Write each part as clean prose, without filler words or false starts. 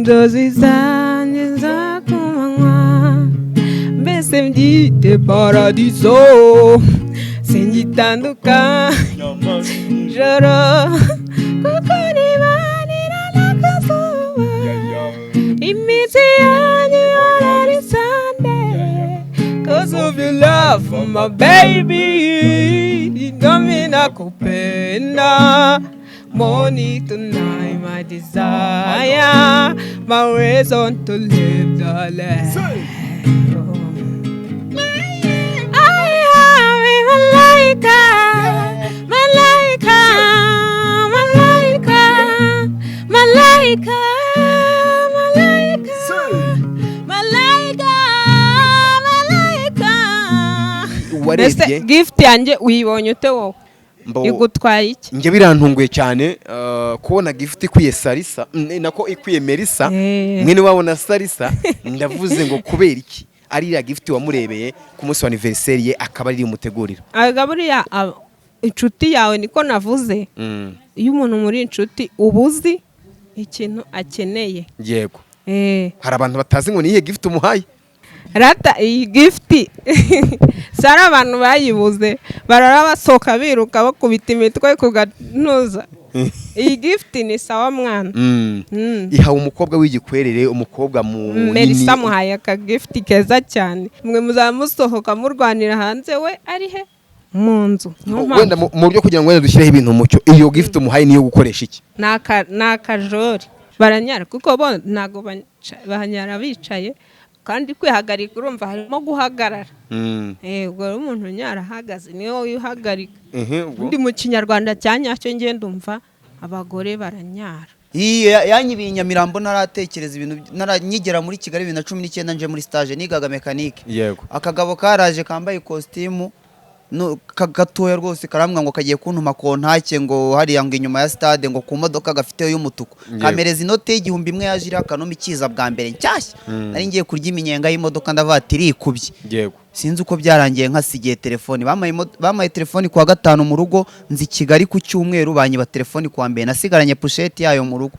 inzozi zanjye za kumanywa mbese mbyite paradiso singitanduka joro kuko nibanira n'akazuba iminsi yanjye yorari Sunday cause of your love for my baby nami nakupenda morning to night my desire my reason to live the life warebye gift yanjye uyibonye ute wowe igutwaye iki nge birantunguye cyane kubona gift ikwiye Salisa nako ikwiye Melissa mwene wabona Salisa ndavuze ngo kubera iki ari ya gift wamurebeye ku munsi wa anniversaire ye akaba ari umutegurira agaburiya inshuti yawe niko navuze iyo umuntu muri inshuti ubuzi ikintu akeneye yego hari abantu batazi ngo niye gift umuhaye rata iyi gift sara abantu bayibuze barara basoka biruka bakubita imitwe ku gatuza iyi gift ni sawa mwana ihawe umukobwa w'igikwerere umukobwa munini Melissa muhaye aka gift keza cyane mwe muzamusohoka murwanira hanze we ari he mu nzu wenda mu buryo kugira ngo dushyireho ibintu mucyo iyo gift umuhaye niyo gukoresha iki nakajori baranyara kuko bo ntago bahanyara bicaye kandi kwihagarika urumva harimo guhagarara ubwo umuntu nyara ahagaze niyo wihagarika ndi mu kinyarwanda cyanyacyo nge ndumva abagore baranyara yanyibiye Nyamirambo naratekereza ibintu naranyigera muri Kigali 2019 nje muri stage nigaga mekanike yego akagabo karaje kambaye costume no kagatoya rwose karambwa ngo kagiye kuntuma kontake ngo hariya ngo inyuma ya stade ngo ku modoka gafite y'umutuku kamereza inote y'igihumbi imwe yaje irakanoma ikiza bwa mbere nshyashya nari ngiye kurya iminyenga y'imodoka ndavatiri ikubye yego sinzi uko byarangiye nkasigiye telefone bamaye telefone kwa gatanu mu rugo nzi Kigali ku cyumweru banyiba telefone kwa mbere nasigaranye pochette yayo mu rugo.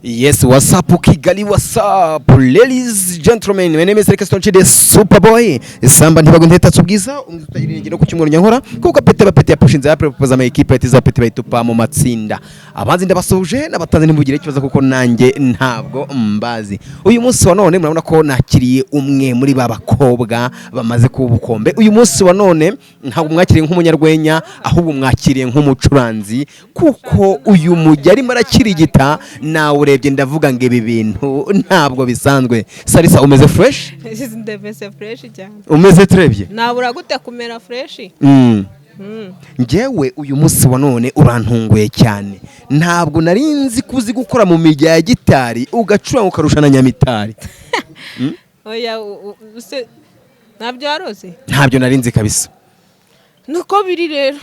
Yes, what's up Kigali, what's up ladies, gentlemen, my name is Rick Stonchi the Superboy. Isamba ntibago ntetatse ubwiza umutagirengero ku cyumweru nyankora kuko pete bapete yapushinze ya propose ama equipe atiza pete bayitupa mu matsinda. Abanzi ndabasuje n'abatanze nimugire ikibazo kuko nanjye ntabwo mbazi. Uyu munsi wa none murabona ko nakiriye umwe muri babakobwa bamaze kubukombe. Uyu munsi wa none ntabwo mwakiriye nk'umunyarwenya ahubwo mwakiriye nk'umucuranzi kuko uyu mujyari marakirigita nawe urebye ndavuga ngo ibi bintu ntabwo bisanzwe. Salisa umeze fresh? Ndebese fresh cyane. Umeze trebye? Nabura gute kumera fresh? Ngewe uyu munsi wa none urantunguye cyane. Ntabwo narinzi kuzi gukora mu mijya ya gitari ugacuranga ukarushana nyamitari. Oya nabyo arose? Ntabyo narinzi kabisa. Nuko biri rero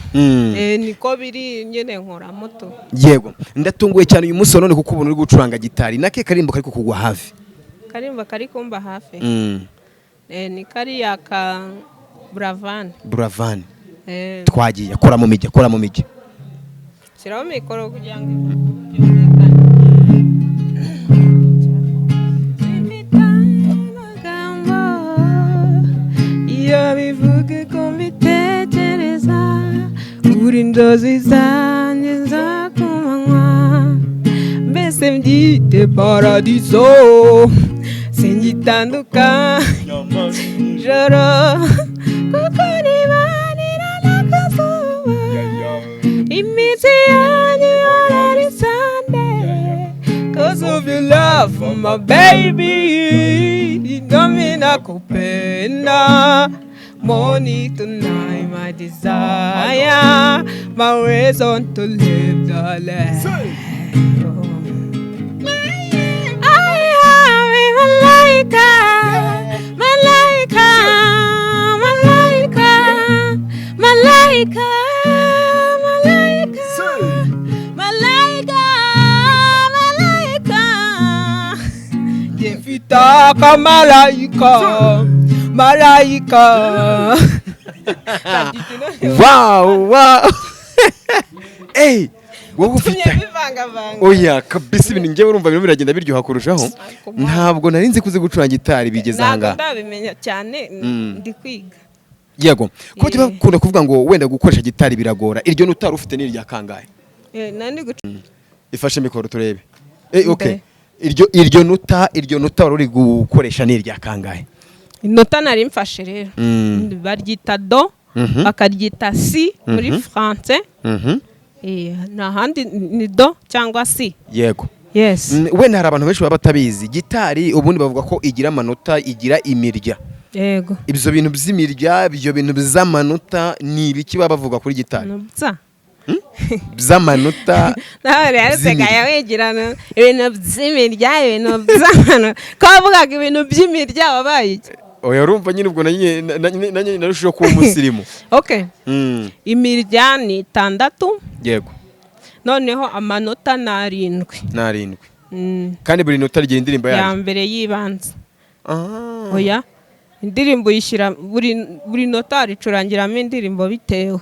niko biri nyene nkora moto. Yego ndatunguye cyane uyu munsi none kuko ubona uri gucuranga gitari nake karimbo kari kugwa hafi. Karimbo kari kumba hafi. Ni kari yaka Buravan. Twagiye akora mu mijyi. Siraho mikoro kugira ngo iyo bivuge ko mbitekereza uri inzozi zanjye za kumanywa mbese mbyite paradiso singitanduka joro kuko nibanira n'akazuba iminsi yanjye yorari Sunday cause of your love for my baby nami nakupenda morning to night my desire my reason to live the life Taka malaika wow wowe ufite oya kabisa ibintu njyewe urumva birimo biragenda biryoha kurushaho. Ntabwo nari nzi kuzi gucuranga gitari bigeze aha ngaha. Ntabwo ndabimenya cyane ndi kwiga. Yego ko kiba bakunda kuvuga ngo wenda gukoresha gitari biragora, iryo nutari ufite ni irya kangahe? Nandi ifashe mikoro turebe. Okay, iryo nuta wari uri gukoresha ni irya kangahe? Inota nari mfashe rero baryita do bakaryita si muri français. N'ahandi ni do cyangwa si. Yego. Yes. Wenda hari abantu benshi baba batabizi gitari ubundi bavuga ko igira amanota, igira imirya. Yego. Ibyo bintu by'imirya, ibyo bintu by'amanota ni ibiki baba bavuga kuri gitari? By'amanota. Nawe rero segaye wigirana ibintu by'imirya, ibintu by'amanota. Ko bavugaga ibintu by'imirya wabaye iki? Oya urumva nyine ubwo nanjye narushijeho kuba umusirimu. Okay. Imirya ni 6. Yego. Noneho amanota ni 7. Kandi buri nota rigira indirimbo yayo. Ya mbere yibanze. Oya. Indirimbo yishyira buri nota ricurangiramo indirimbo bitewe.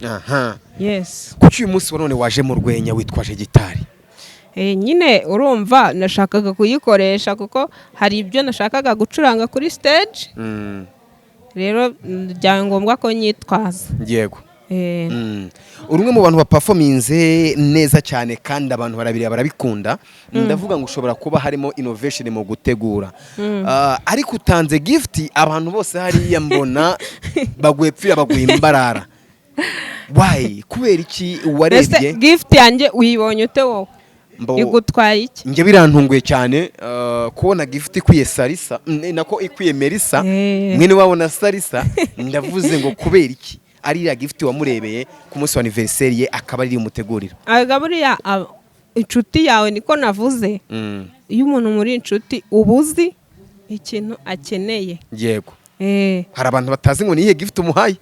Aha. Yes. Kuki uyu munsi none waje mu Rwenya witwaje gitari? Nyine urumva nashakaga kuyikoresha kuko hari ibyo nashakaga gucuranga kuri stage. Rero byabaye ngombwa ko nyitwaza. Yego. Urumwe mu bantu baperforminze neza cyane kandi abantu barabikunda. Ndavuga ngo ushobora kuba harimo innovation mu gutegura. Ariko utanze gift abantu bose hariya mbona bagwepfira bagwimbarara. Why? Kubera iki warebye? Gift yanjye uyibonye ute wowe? Igutwaye iki? Nge birantunguye cyane kubona gift ikwiye Salisa nako ikwiye Melissa mwene wabona Salisa ndavuze ngo kubera iki ari ya gift wamurebeye ku munsi wa anniversaire ye akaba ari umutegurira. Agaburiya inshuti yawe niko navuze. Iyo umuntu muri inshuti ubuzi ikintu akeneye. Yego. Hari abantu batazi ngo niye gift umuhaye.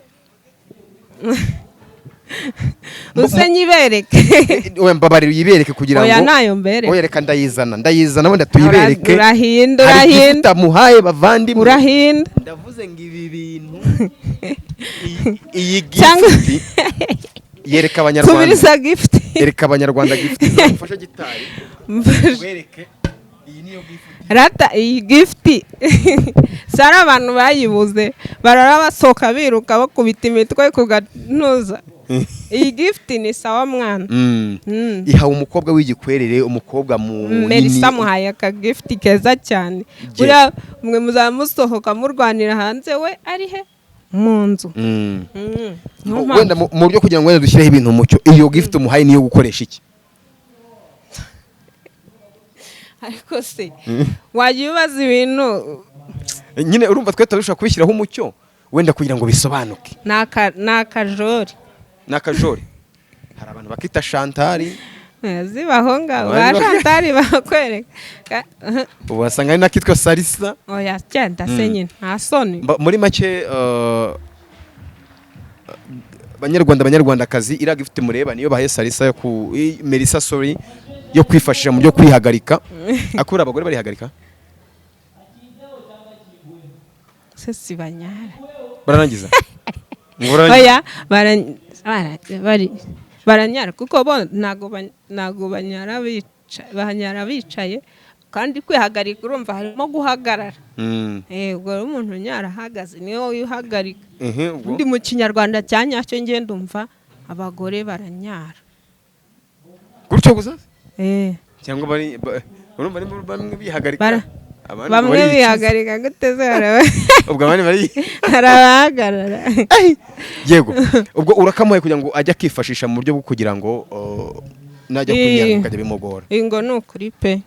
Usenyibereke. Oya mbabarira yibereke kugira ngo oya nayo mbereke. Oya reka ndayizana wenda tuyibereke. Urahinda muhaye bavandi urahinda. Ndavuze ngo ibi bintu iyi gift yereka abanyarwanda. Tubiriza gift. Yereka abanyarwanda gift zafasha gitari. Wereke iyi niyo gift. Rata iyi gift sara abantu bayibuze barara basoka biruka bakubita imitwe ku gantuza. Iyi gift ni sawa mwana. Ihawe umukobwa w'igikwerere, umukobwa mu Melissa muhaye aka gift keza cyane. Buriya mwe muzamusohoka murwanira hanze we ari he mu nzu. Wenda mu buryo kugira ngo wenda dushyireho ibintu mucyo iyo gift umuhaye niyo gukoresha iki? Ariko se wagiye ubaza ibintu nyine urumva twe turashaka kubishyiraho umucyo wenda kugira ngo bisobanuke. Nakajori. Nakajori. Hari abantu bakita Chantal. Zibaho ngaho ba Chantal bakwereka. Wasanga ari nakitwa Salisa. Oya cyenda se nyine nta soni. Muri make banyarwandakazi ira gift mureba niyo bahaye Salisa yo ku Melissa sorry yo kwifashisha mu byo kwihagarika. Akura abagore barihagarika. Se sibanyara. Barangiza. Oya baranyara kuko bo nago banyara bicaye kandi kwihagarika urumva harimo guhagarara. Ubwo umuntu nyara ahagaze niyo wihagarika. Ndi mu Kinyarwanda cyanyacyo ngiye ndumva abagore baranyara. Gutyo gusa? Cyangwa urumva bamwe bihagarika. Bamwe bihagarika guteze ubwo abandi bari harabahagarara. Yego. Ubwo urakamuye kugira ngo ajya kwifashisha mu buryo bwo kugira ngo najya kunyanga kajya bimogora. Ingo no kuri pe.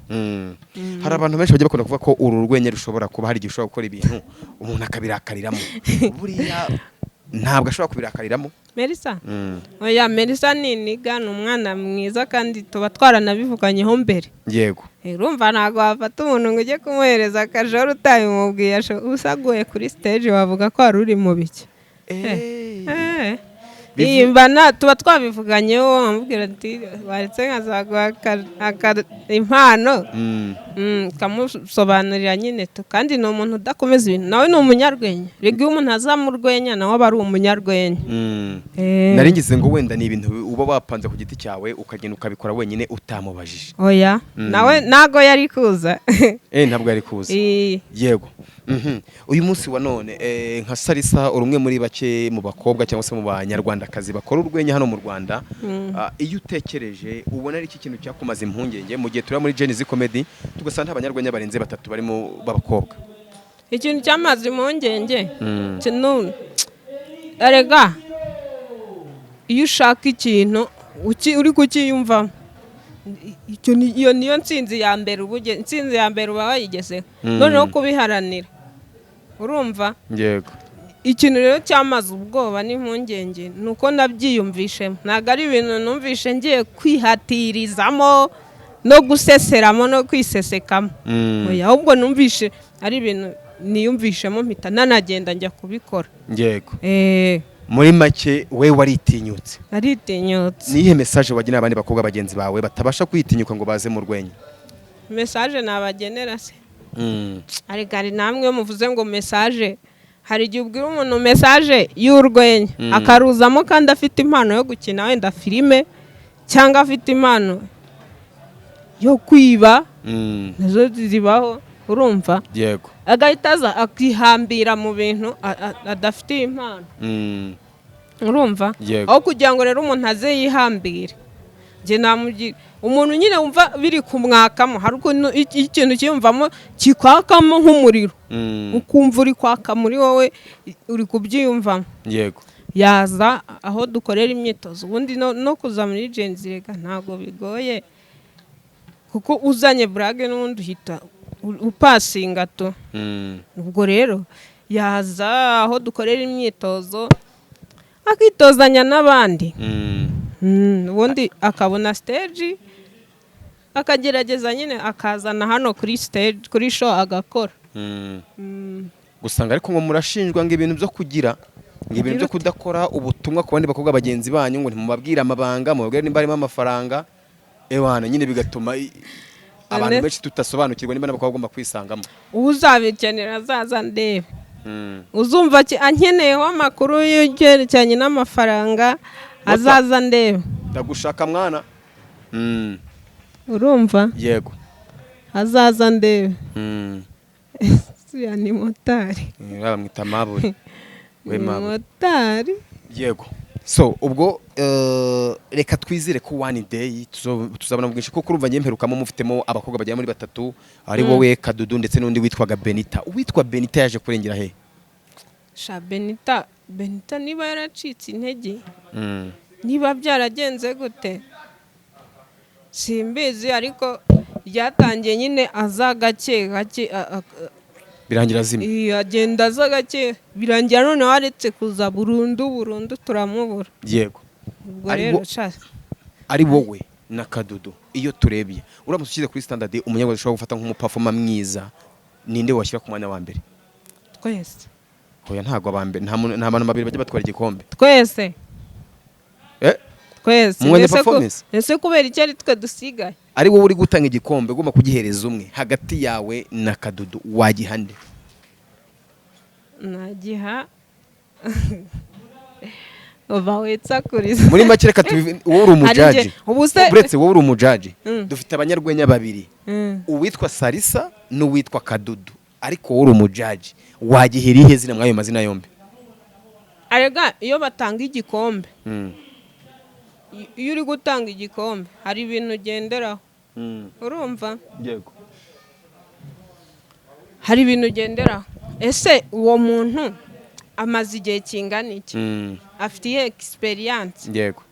Hari abantu benshi bajya bakunda kuvuga ko uru rwenya rushobora kuba hari gishobora gukora ibintu umuntu akabirakariramo. Buriya ntabwo ashobora kubirakariramo. Melissa. Oya Melissa ni umwana mwiza kandi tuba twaranabivuganyeho mbere. Yego. Urumva ntago wafata umuntu ngo ujye kumuhereza akajoro utabimubwiye usaguye kuri stage wavuga ko ari uri mu biki. Imbana tuba twabivuganyeho amubwira ati waretse nkazaguha impano kamusobanurira nyine kandi ni umuntu udakomeza ibintu nawe ni umunyarwenya rega iyo umuntu azamurwenya nawe aba ari umunyarwenya nari ngize ngo wenda ni ibintu uba wapanze ku giti cyawe ukagenda ukabikora wenyine utamubajije oya nawe ntago yari kuza ntabwo yari kuza yego uyu munsi wa none nka Salisa uri umwe muri bake mu bakobwa cyangwa se mu banyarwandakazi bakora urwenya hano mu Rwanda iyo utekereje ubona ari iki kintu cyakumaze impungenge mu gihe turi muri Genesis Comedy tugasanga abanyarwenya barenze 3 barimo b'abakobwa ikintu cyamaze impungenge arega iyo ushaka ikintu uri kukiyumvamo iyo niyo nsinzi ya mbere uba wayigezeho noneho kubiharanira urumva yego ikintu rero cyamaze ubwoba n'impungenge ni uko nabyiyumvishemo ntabwo ari ibintu numvishe ngiye kwihatirizamo no guseseramo no kwisesekamo ahubwo numvishe ari ibintu niyumvishemo mpita nanagenda njya kubikora yego muri make we waritinyutse nihe message wagenera abandi bakobwa bagenzi bawe batabasha kwitinyuka ngo baze mu rwenya message nabagenera se arigari namwe muvuze ngo message hari igihe ubwira umuntu message y'urwenya akaruzamo kandi afite impano yo gukina wenda filime cyangwa afite impano yo kwiba nazo zibaho urumva yego agahita aza akihambira mu bintu adafite impano urumva aho kugira ngo rero umuntu aze yihambire njye namugira umuntu nyine wumva biri kumwakamo hari ikintu kiyumvamo kikwakamo nk'umuriro ukumva uri kwaka muri wowe uri kubyiyumvamo yego yaza aho dukorera imyitozo ubundi no kuza muri Genesis rega ntabwo bigoye kuko uzanye burage n'ubundi uhita upasinga to ubwo rero yaza aho dukorera imyitozo akitozanya n'abandi ubundi akabona stage akagerageza nyine akazana hano kuri stage kuri show agakora gusanga ariko ngo murashinjwa ngo ibintu byo kugira ngo ibintu byo kudakora ubutumwa ku bandi bakobwa bagenzi banyu ngo ntimubabwire amabanga mubabwire nimba harimo amafaranga ewana nyine bigatuma abantu benshi tutasobanukirwa nimba n'abakobwa bagomba kwisangamo uzabikenera azaza ndebe uzumva ankeneyeho amakuru y'icyerekeranye n'amafaranga azaza ndebe ndagushaka mwana urumva yego azaza ndebe siya ni motari bamwita maburi we motari yego so ubwo reka twizire ko one day tuzabona bwinshi kuko urumva nyemperukamo mufitemo abakobwa bajya muri 3 ari wowe Kadudu ndetse n'undi witwaga Benita uwitwa Benita yaje kurengera he sha Benita niba yaracitse intege niba byaragenze gute simbizi ariko ryatangiye nyine azagake gake birangira zimwe agenda azagake birangira none waretse kuza burundu turamubura yego ubwo rero ari wowe na Kadudu iyo turebye uramutse ukize kuri standard umunyarwanda ushobora gufata nk'umuperforma mwiza ninde washyira ku mwanya wa mbere twese hoya ntago abambere nta bantu babiri bajya batwara igikombe twese mwanya performance ese kubera icyo ari twe dusigaye ari wowe uri gutanga igikombe ugomba kugihereza umwe hagati yawe na Kadudu wagihande nagiha bawetsa kuriza muri make reka wowe uri umujaji uretse wowe uri umujaji dufite abanyarwenya babiri uwitwa Salisa n'uwitwa Kadudu ariko wowe uri umujaji wagihera ihe zina mwayo mazina yombi arega iyo batanga igikombe iyo uri gutanga igikombe hari ibintu ugenderaho urumva yego hari ibintu ugenderaho ese uwo muntu amaze igihe kingana iki afite iyo experience yego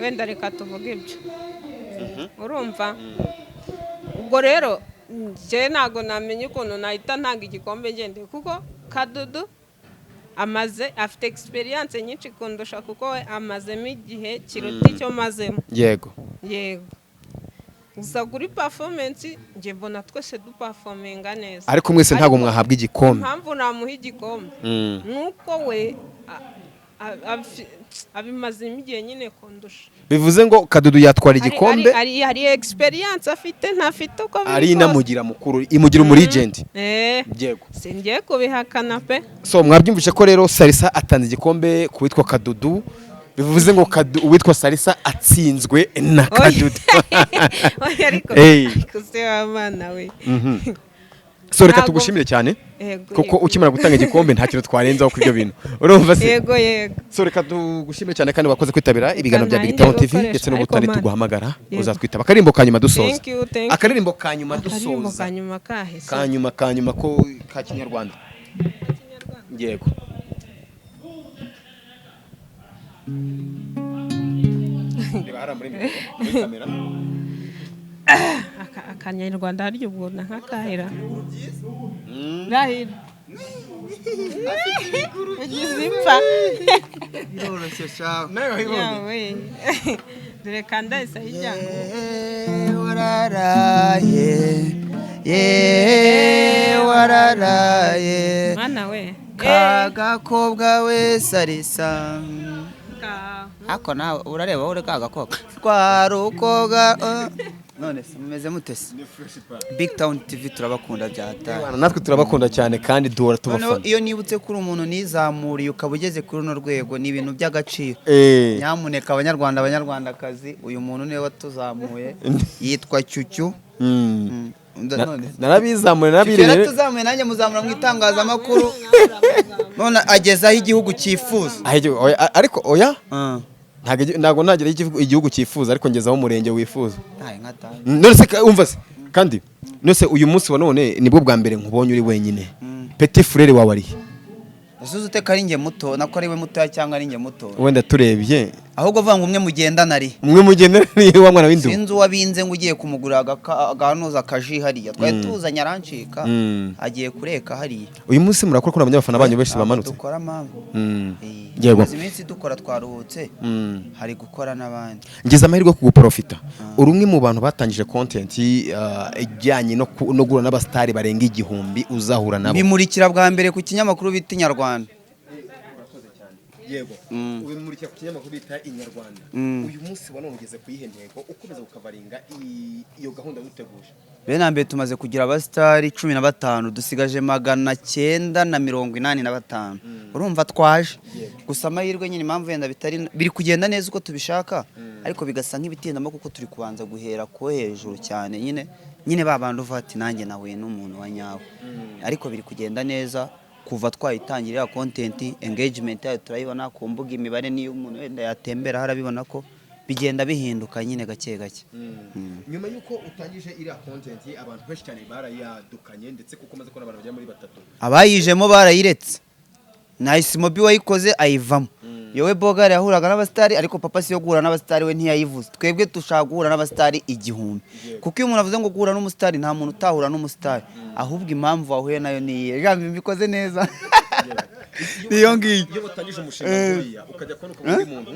wenda reka tuvuge ibyo urumva ubwo rero njye ntabwo namenye ukuntu nahita ntanga igikombe ngendeye kuko Kadudu afite experience nyinshi kundusha kuko we amazemo igihe kiruta icyo mazemo yego gusa kuri performance njye mbona twese duperforminga neza ariko mwese ntabwo mwahabwa igikombe impamvu namuha igikombe nuko we abimazemo igihe nyine kundusha. bivuze ngo Kadudu yatwara igikombe hari experience afite ntafite uko biri ari inamugira mukuru imugira umurigenti. Yego singiye kubihakana pe. So mwabyumvishe ko rero Salisa atanze igikombe ku witwa Kadudu, bivuze ngo uwitwa Salisa atsinzwe na Kadudu. Ariko kuseba abana we. So reka tugushimire cyane kuko ukimara gutanga igikombe nta kintu twarenzaho kuri ibyo bintu urumva se. Yego so reka tugushimire cyane kandi wakoze kwitabira ibiganiro bya Big Town TV ndetse n'ubutari tuguhamagara uzatwitaba akarimbo kanyuma dusoza. Akarimbo kanyuma dusoza kanyuma ko ka Kinyarwanda. Yego reba muri kamera Akanyarwanda hari ubwo nkakahera rahira uzipfa biroroshye cyane yawe dore kanda isa ijyango wararaye mana we kagakobwa we Salisa ako nawe urareba uri kagakobwa twarukoga none se mumeze mutese. Big Town TV turabakunda byata natwe turabakunda cyane kandi duhora tubafana. Iyo nibutse kuri umuntu nizamuriye ukaba ugeze kuri runo rwego ni ibintu by'agaciro. Nyamuneka abanyarwandakazi uyu muntu niwe watuzamuye yitwa Cyucyu. narabizamuye tuzamuye nanjye muzamura mu itangazamakuru none agezaho igihugu cyifuza. Ariko oya ntago nagira igihugu cyifuza ariko ngezaho umurenge wifuza. None se umva se kandi none se uyu munsi wa none nibwo bwa mbere nkubonye uri wenyine. Petit frère wawe ari Usuzute kari nge muto nako ari we muto cyangwa ari nge muto. Wenda turebye ahubwo vuga ngo umwe mugendana ari. Umwe mugendana ari wa mwana w'indu. Sinzi wabinze ngo ugiye kumugura aganoza kaji hariya. Twari tuzanya arancika agiye kureka hariya. Uyu munsi murakora ko abanyabafana banyu benshi bamanutse. Dukora mpamvu. Yego. Iminsi dukora twaruhutse. Hari gukora n'abandi. Ngeze amahirwe ku guprofita. Urumwe mu bantu batangije content ijyanye no gura n'abastari barenga igihumbi uzahura nabo. Bimurikira bwa mbere ku kinyamakuru bita Inyarwanda. Yego ubimurikira ku kinyamakuru bita Inyarwanda. Uyu munsi wa none ugeze ku yihentego ukomeza ukavaringa iyo gahunda guteguje. Bene mbere tumaze kugira abastari 15 dusigaje 985. Urumva twaje gusa amahirwe nyine impamvu yenda bitari biri kugenda neza uko tubishaka ariko bigasa nk'ibitindamo kuko turi kubanza guhera ko hejuru cyane nyine babandi uvati nanjye nawe n'umuntu wa nyawe ariko biri kugenda neza kuva twayitangirira content engagement yayo turayibona ku mbuga imibare niyo umuntu wenda yatembera harabibona ko bigenda bihinduka nyine gake gake. Nyuma yuko utangije iriya content abantu benshi cyane barayadukanye ndetse kuko maze ko abantu bajya muri batatu abayijemo barayiretse Nice Mobi wayikoze ayivamo yewe Bogari yahuraga n'abastari ariko papa siyo guhura n'abastari we ntiyayivuze twebwe tushaka guhura n'abastari igihumbi kuko iyo umuntu avuze ngo guhura n'umustari nta muntu utahura n'umustari ahubwo impamvu wahuye nayo niye jambi mbikoze neza niyo ngiyo iyo batangije umushinga nkuriya ukajya kubona undi muntu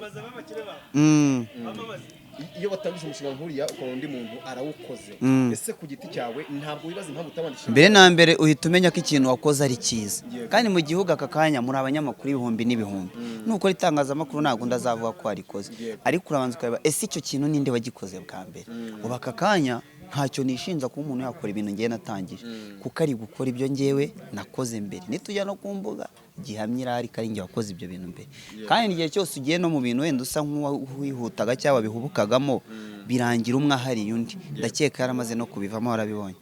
iyo batangije umushinga nkuriya ukabona undi muntu arawukoze ese ku giti cyawe ntabwo wibaza impamvu utabandisha mbere na mbere uhita umenya ko ikintu wakoze ari cyiza kandi mu gihugu aka kanya muri abanyamakuru ibihumbi n'ibihumbi nuko itangazamakuru ntabwo ndazavuga ko arikoze ariko urabanza ukareba ese icyo kintu ninde wagikoze bwa mbere ubu aka kanya ntacyo nishinza ko umuntu yakora ibintu ngiye natangije kuko ari gukora ibyo ngewe nakoze mbere nitujya no kumbuga gihamyira ari karinge wakoze ibyo bintu mbere kandi igihe cyose ugiye no mu bintu wenda usa nk'uwihutaga cyangwa bihubukagamo birangira umwe ahari undi ndakeka yaramaze no kubivamo warabibonye.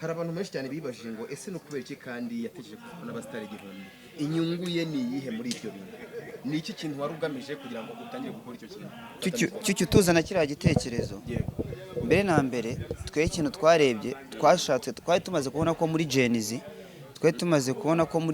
Hari abantu benshi cyane bibajije ngo ese no kubera iki kandi yatejeje kuko n'abastari igihumbi inyungu ye ni iyihe muri ibyo bintu ni iki kintu wari ugamije kugira ngo utangire gukora icyo kintu cyucyo tuzana kiriya gitekerezo mbere na mbere twe ikintu twarebye twashatse twari tumaze kubona ko muri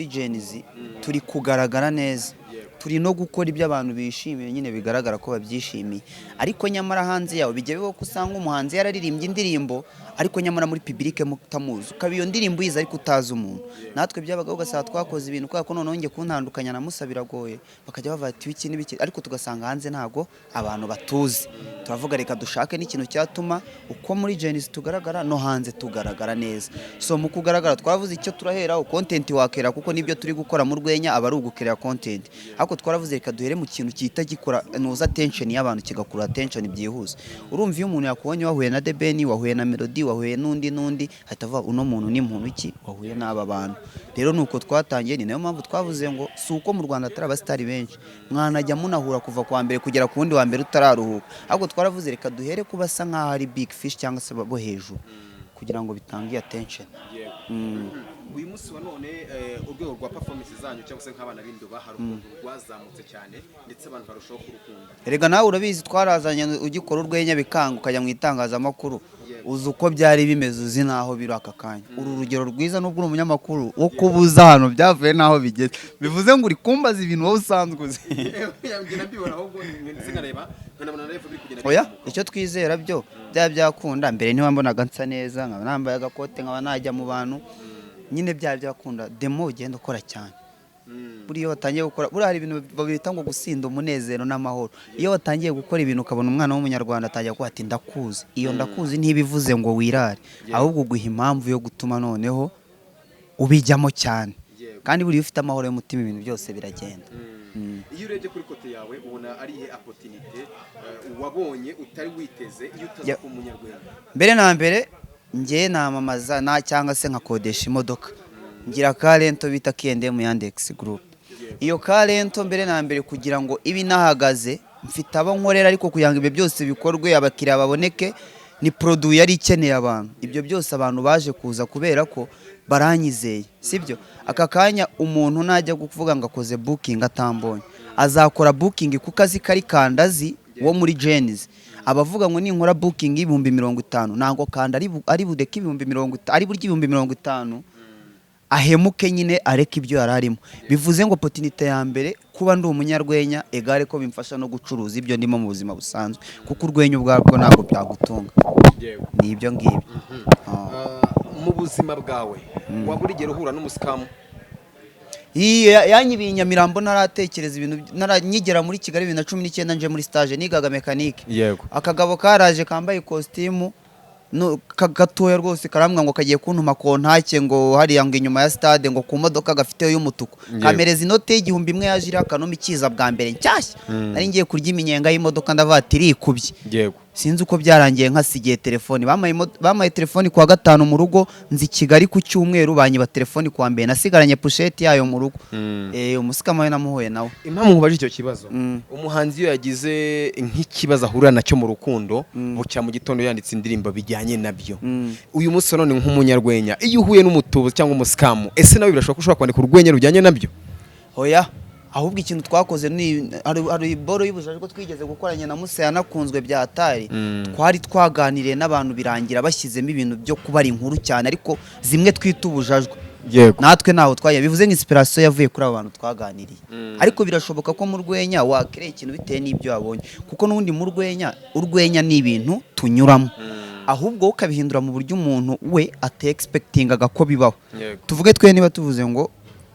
Genizi turi kugaragara neza turi no gukora ibyo abantu bishimiye nyine bigaragara ko babyishimiye ariko nyamara hanze yawe bijya biho ko usanga umuhanzi yararirimbye indirimbo ariko nyamara muri public mutamuzi ukaba iyo ndirimbo yiza ariko utazi umuntu natwe byabagaho ugasanga twakoze ibintu kubera ko noneho nge kuntandukanya na Musa biragoye bakajya bavati wiki n'ibiki ariko tugasanga hanze ntago abantu batuzi turavuga reka dushake n'ikintu cyatuma uko muri Genizi tugaragara no hanze tugaragara neza so mu kugaragara twavuze icyo turaheraho content wakera kuko nibyo turi gukora mu rwenya aba ari ugukerera content ariko twaravuze reka duhere mu kintu cyita gikora nuza attention y'abantu kigakura attention byihuse. Urumva iyo umuntu yakubonye wahuye na Debeni, wahuye na Melody, wahuye n'undi hahita avuga uno muntu ni muntu ki wahuye n'aba bantu. Rero nuko twatangiye, ni nayo mpamvu twavuze ngo si uko mu Rwanda atari abasitari benshi mwanajya munahura kuva kwa mbere kugera ku wundi wa mbere utararuhuka, ahubwo twaravuze reka duhere kubasa nk'aho ari big fish cyangwa se bo hejuru kugira ngo bitange attention. Uyu munsi wa none urwego rwa performance zanyu cyangwa se nk'abana b'indoba hari umuntu rwazamutse cyane ndetse abantu barushaho kurukunda. Erega nawe urabizi twarazanye ugikora urwenya bikanga ukajya mu itangazamakuru uzi uko byari bimeze uzi naho biri aka kanya. Uru rugero rwiza nubwo uri umunyamakuru wo kubuza hano byavuye naho bigeze, bivuze ngo uri kumbaza ibintu wowe usanzwe uzi. Oya icyo twizera byo byakunda. Mbere niba mbonaga nsa neza nkaba nambaye agakote nkaba najya mu bantu nyine byakunda, demo ugenda ukora cyane. Buriya watangiye gukora buriya hari ibintu babita ngo gusinda umunezero n'amahoro. Iyo watangiye gukora ibintu ukabona umwana w'umunyarwanda atangiye kuba ati ndakuzi, iyo ndakuzi ntibivuze ngo wirare, ahubwo guha impamvu yo gutuma noneho ubijyamo cyane. Kandi buriya ufite amahoro y'umutima ibintu byose biragenda. Iyo urebye kuri kote yawe ubona ari ihe opportunity wabonye utari witeze iyo utaza ku munyarwanda. Mbere na mbere ngiye namamaza cyangwa se nkakodesha imodoka, ngira Karento bita K&M Yandex Group. Iyo Karento mbere na mbere kugira ngo ibi nahagaze mfite abo nkorera, ariko kugira ngo ibyo byose bikorwe abakiriya baboneke ni produit yari ikeneye abantu. Ibyo byose abantu baje kuza kubera ko baranyizeye, sibyo? Aka kanya umuntu najya kuvuga ngo akoze booking atambonye, azakora booking kuko azi kari kandazi wo muri Genesis. Abavuga ngo ninkora booking 50,000 nango kanda ari budeke 50,000 ari buryo 50,000 ahemuke nyine areka ibyo yararimo. Bivuze ngo opportunity ya mbere kuba ndi umunyarwenya egare ko bimfasha no gucuruza ibyo ndimo mu buzima busanzwe, kuko urwenya ubwabwo ntabwo byagutunga. Ni ibyo ngibyo. Mu buzima bwawe waburigera uhura n'umusikamu? Yanyibiye Nyamirambo naratekereza ibintu, naranyigera muri Kigali 2019 nje muri stage nigaga mekanike. Akagabo karaje kambaye costume gatoya rwose karambwa ngo kagiye kuntuma kontake ngo hariya ngo inyuma ya stade ngo ku modoka gafite y'umutuku. Kamereza inote y'igihumbi imwe yaje akanombe kiza bwa mbere nshyashya. Nari ngiye kurya iminyenga y'imodoka ndavatiri ikubye. Sinzi uko byarangiye nkasigiye telefone, bamaye telefone kwa gatanu mu rugo, nzi Kigali ku cyumweru banyiba telefone kwa mbere, nasigaranye pochette yayo mu rugo. Umusikama we namuhoye nawe. Impamvu nkubaje icyo kibazo, umuhanzi iyo yagize nk'ikibazo ahura nacyo mu rukundo bucya mu gitondo yanditse indirimbo bijyanye nabyo. Uyu munsi none nk'umunyarwenya iyo uhuye n'umutuzo cyangwa umusikamu, ese nawe birashobora kushobora kwandika urwenya rujyanye nabyo? Oya, ahubwo ikintu twakoze ni ari boro y'ubujaje ko twigeze gukoranya na Musa yanakunzwe bya atari. Twari twaganiriye n'abantu birangira bashyizemo ibintu byo kubara inkuru cyane, ariko zimwe twita ubujajwe. Natwe naho twaye bivuze nk'inspiration yavuye kuri abo bantu twaganiriye. Ariko birashoboka ko mu rwenya wakireye ikintu bitewe n'ibyo wabonye, kuko n'undi mu urwenya ni ibintu tunyuramo. Ahubwo ukabihindura mu buryo umuntu we expectingaga ko bibaho. Tuvuge twe niba tuvuze ngo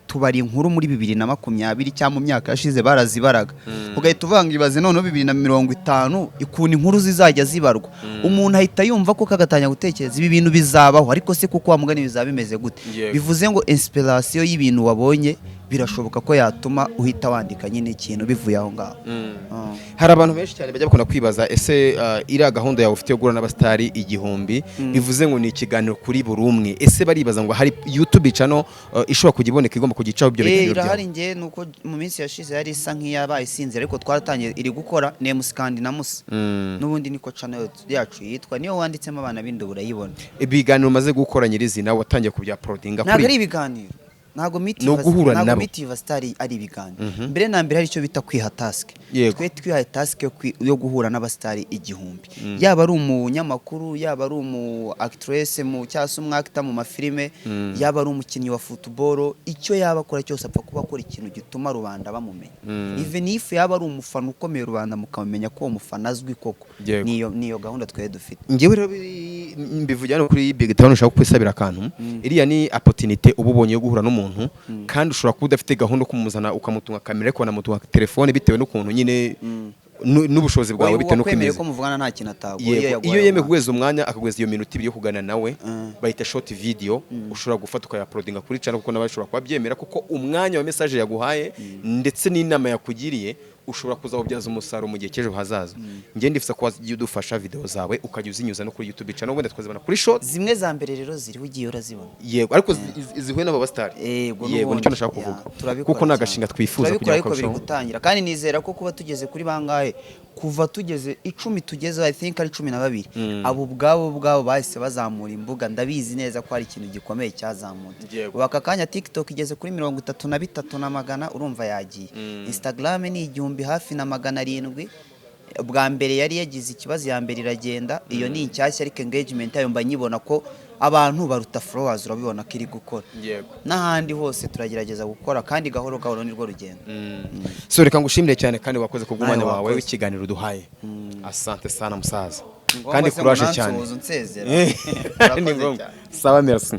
tubari inkuru muri 2020 cyangwa mu myaka yashize barazibaraga, ugahita uvanga ibaze none 2050 ikuntu inkuru zizajya zibarwa. Umuntu ahita yumva ko kagatanya gutekereza ibi bintu bizabaho, ariko se kuko wamugani bizaba bimeze gute. Bivuze ngo inspiration y'ibintu wabonye birashoboka ko yatuma uhita wandika nyine ikintu bivuye aho ngaho. Hari abantu benshi cyane bajya bakunda kwibaza ese iriya gahunda yawe ufite yo gura n'abastari igihumbi bivuze ngo ni ikiganiro kuri buri umwe, ese baribaza ngo hari YouTube channel ishobora kugiboneka igomba kugicaho ibyo biganiro byawe? Irahari ngiye nuko mu minsi yashize yari isa nk'iyabaye isinze, ariko twaratangiye iri gukora name Skandi na Musa. Nubundi niko channel yacu yitwa, niyo wanditsemo abana b'indu burayibona. Ibiganiro maze gukora nyirizina watangiye kubya prodinga kuri. Ntabwo ari ibiganiro, ntago Meet Star ari ibiganiro. Mbere na mbere hari icyo bita kwiha task. Twe twiha task yo guhura n'abastari igihumbi. Yaba ari umunyamakuru, yaba ari umu actress mu cyase umwakita mu mafilime, yaba ari umukinnyi wa football, icyo yaba akora cyose apfa kuba akora ikintu gituma rubanda bamumenya. Even if yaba ari umufana ukomeye rubanda mukamenya ko umufana azwi koko. Niyo gahunda twe dufite. Ngewe rero mbivujyana kuri Big Town ushaka kwisabira akantu. Iriya ni opportunity ububonye yo guhura n'umuntu, kandi ushobora kuba udafite gahunda kumuzana ukamutunga kamera ariko wanamutunga telefone bitewe n'ukuntu nyine n'ubushobozi bwawe bitewe n'uko imeze ko muvugana nta kintu ataguye iyo yemeye kugweza umwanya akagweza iyo minota ibiri yo kuganira nawe bahita short video ushobora gufata ukayaploadinga kuri channel kuko nabashobora kuba byemera kuko umwanya wa message yaguhaye ndetse n'inama yakugiriye ushobora kuzawubyaza umusaruro mu gihe cy'ejo hazaza ngiye ndifuza ko udufasha video zawe ukajya uzinyuza no kuri YouTube channel wenda twazibana kuri short zimwe za mbere rero ziri ugiye urazibona yego ariko izihuye n'aba star yego nicyo nashaka kuvuga kuko nagashinga twifuza kugira ko biri gutangira kandi nizera ko kuba tugeze kuri bangahe kuva tugeze 10 tugeze I think ari 12 abo ubwabo bahise bazamura imbuga ndabizi neza ko ari ikintu gikomeye cyazamutse ubaka kanya TikTok igeze kuri 33 na magana urumva yagiye Instagram ni igihumbi hafi na 700 bwa mbere yari yagize ikibazo ya mbere iragenda iyo ni inshyashya ariko engagement yayo mba nyibona ko abantu baruta followers urabibona ko iri gukora n'ahandi hose turagerageza gukora kandi gahoro gahoro nirwo rugendo so reka ngushimire cyane kandi wakoze kubw'umwanya wawe w'ikiganiro uduhaye asante sana musaza kandi courage cyane unsezera sawa merci